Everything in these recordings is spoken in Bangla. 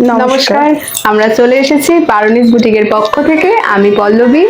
নমস্কার, আমরা চলে এসেছি বারুনিজ বুটিকের পক্ষ থেকে। আমি পল্লবী,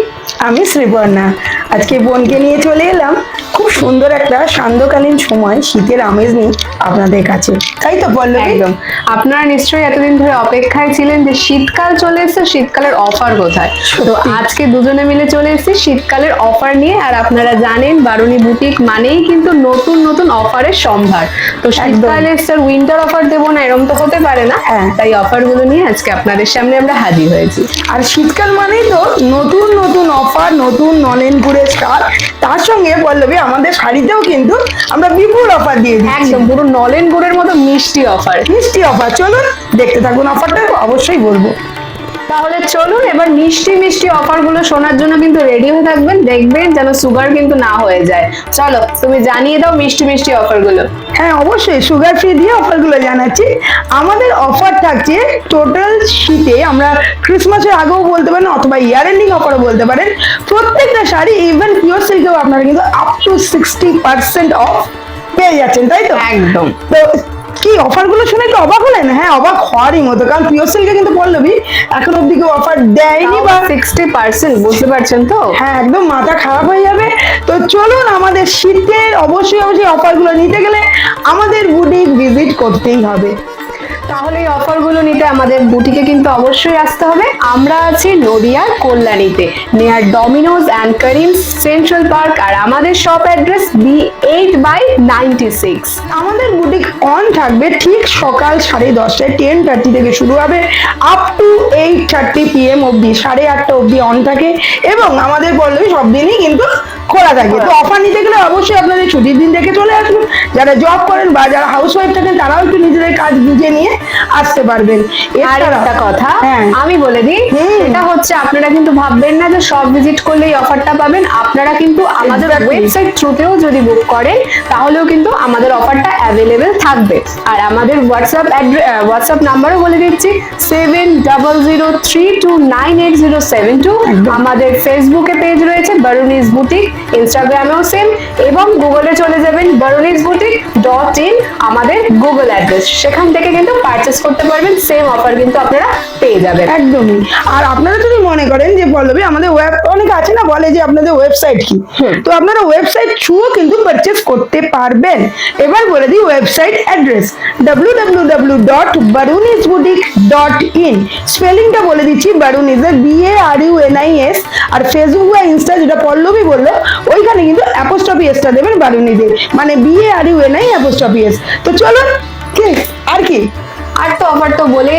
আমি শ্রীবর্ণা। আজকে বোনকে নিয়ে চলে এলাম খুব সুন্দর একটা সান্ধ্যকালীন সময়, শীতের আমেজ নিয়ে আপনাদের কাছে, তাই তো পল্লবী? একদম। আপনারা নিশ্চয়ই এতদিন ধরে অপেক্ষায় ছিলেন যে শীতকাল চলে এসেছে, শীতকালের অফার কোথায়। তো আজকে দুজনে মিলে চলে এসেছি শীতকালের অফার নিয়ে। আর আপনারা জানেন বারুনি বুটিক মানেই কিন্তু নতুন নতুন অফারের সম্ভার। তো শীতকালে স্যার উইন্টার অফার দেবো না, এরকম তো হতে পারে না। তাই অফার গুলো নিয়ে আজকে আপনাদের সামনে আমরা হাজির হয়েছি। আর শীতকাল মানেই তো নতুন নতুন অফার, নতুন নলেন গুড়ের স্টার। তার সঙ্গে পল্লবী আমাদের শাড়িতেও কিন্তু আমরা বিপুল অফার দিয়ে দিচ্ছি। একদম পুরো নলেন গুড়ের মতো মিষ্টি অফার। মিষ্টি অফার, চলুন দেখতে থাকুন, অফারটা অবশ্যই বলবো। তাহলে চলুন এবার মিষ্টি মিষ্টি অফার গুলো শোনার জন্য কিন্তু রেডি হয়ে থাকবেন, দেখবেন যেন সুগার কিন্তু না হয়ে যায়। চলো তুমি জানিয়ে দাও মিষ্টি মিষ্টি অফার গুলো। হ্যাঁ অবশ্যই, সুগার ফ্রি দিয়ে অফারগুলো জানাচ্ছি। আমাদের অফার থাকছে টোটাল শীতে, আমরা ক্রিসমাসের আগেও বলতে পারেন অথবা ইয়ার এন্ডিং অফারও বলতে পারেন। প্রত্যেকটা শাড়ি ইভেন পিওর সিল্কেও আপনারা কিন্তু আপ টু 60% অফ পেয়ে যাচ্ছেন, তাই তো? একদম। তো কি অফারগুলো শুনে একটু অবাক হলেন? হ্যাঁ, অবাক হওয়ারই মতো, কারণ পিওর সিল্কে কিন্তু পল্লবী এখন অব্দি কেউ অফার দেয়নি বা 60%, বুঝতে পারছেন তো? হ্যাঁ, একদম মাথা খারাপ হয়ে যাবে। তো চলুন, আমাদের শীতের অবশ্যই অফারগুলো নিতে গেলে আমাদের বুটিক ভিজিট করতেই হবে। তাহলে এই অফারগুলো নিতে আমাদের বুটিকে কিন্তু অবশ্যই আসতে হবে। আমরা আছি নদিয়ার কল্যাণীতে, near Domino's and Karim's central park. আর আমাদের শপ অ্যাড্রেস B8/96। আমাদের বুটিক অন থাকবে ঠিক সকাল 10:30টায়, 10:30 থেকে শুরু হবে আপ টু 8:30 PM অব্দি, 8:30 অব্দি অন থাকে। এবং আমাদের পল্লবী সব দিনই কিন্তু খোলা থাকে। তো অফার নিতে গেলে অবশ্যই আপনাদের ছুটির দিন দেখে চলে আসুন। যারা জব করেন বা যারা হাউস ওয়াইফ থাকেন তারাও একটু নিজেদের কাজ বুঝে নিয়ে আসতে পারবেন। আর একটা কথা আমি বলে দিই, এটা হচ্ছে আপনারা কিন্তু ভাববেন না যে সব ভিজিট করলে এই অফারটা পাবেন। আপনারা কিন্তু আমাদের ওয়েবসাইট থ্রুতেও যদি বুক করেন তাহলেও কিন্তু আমাদের অফারটা অ্যাভেলেবেল থাকবে। আর আমাদের হোয়াটসঅ্যাপ নাম্বারও বলে দিচ্ছি 7003298072। আমাদের ফেসবুকে পেজ রয়েছে বারুনিজ বুটিক, ইনস্টাগ্রামেও সেম, এবং গুগলে চলে যাবেন barunizboutique.in, আমাদের গুগল অ্যাড্রেস। সেখান থেকে কিন্তু পারচেজ করতে পারবেন, সেম অফার কিন্তু আপনারা পেয়ে যাবেন। একদমই। আর আপনারা যদি মনে করেন যে পল্লবী আমাদের অনেকে আছে না বলে যে আপনাদের ওয়েবসাইট কি, তো আপনারা ওয়েবসাইট থ্রুও কিন্তু পারচেজ করতে পারবেন। এবার বলে দিই ওয়েবসাইট অ্যাড্রেস www.barunizboutique.in। স্পেলিংটা বলে দিচ্ছি, বারুনিজের BARUNIS। আর ফেসবুক বা ইনস্টা যেটা পল্লবী বললো, ওইখানে কিন্তু অ্যাপোস্ট্রফি এসটা দেবেন বারুনিজের, মানে BARUNI''। তো চলুন, আর কি আর তো অফার তো বলে,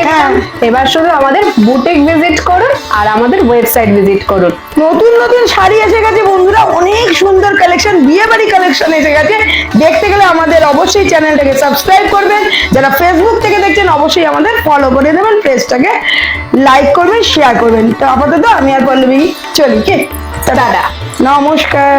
এবার শুধু আমাদের বুটিক ভিজিট করুন আর আমাদের ওয়েবসাইট ভিজিট করুন। নতুন নতুন শাড়ি এসে গেছে বন্ধুরা, অনেক সুন্দর কালেকশন, বিয়ে বাড়ি কালেকশন এসে গেছে। দেখতে গেলে আমাদের অবশ্যই চ্যানেলটাকে সাবস্ক্রাইব করবেন। যারা ফেসবুক থেকে দেখছেন অবশ্যই আমাদের ফলো করে দেবেন, পেজটাকে লাইক করবেন, শেয়ার করবেন। তো আপাতত আমি আর পল্লবী চলি, কি টাটা, নমস্কার।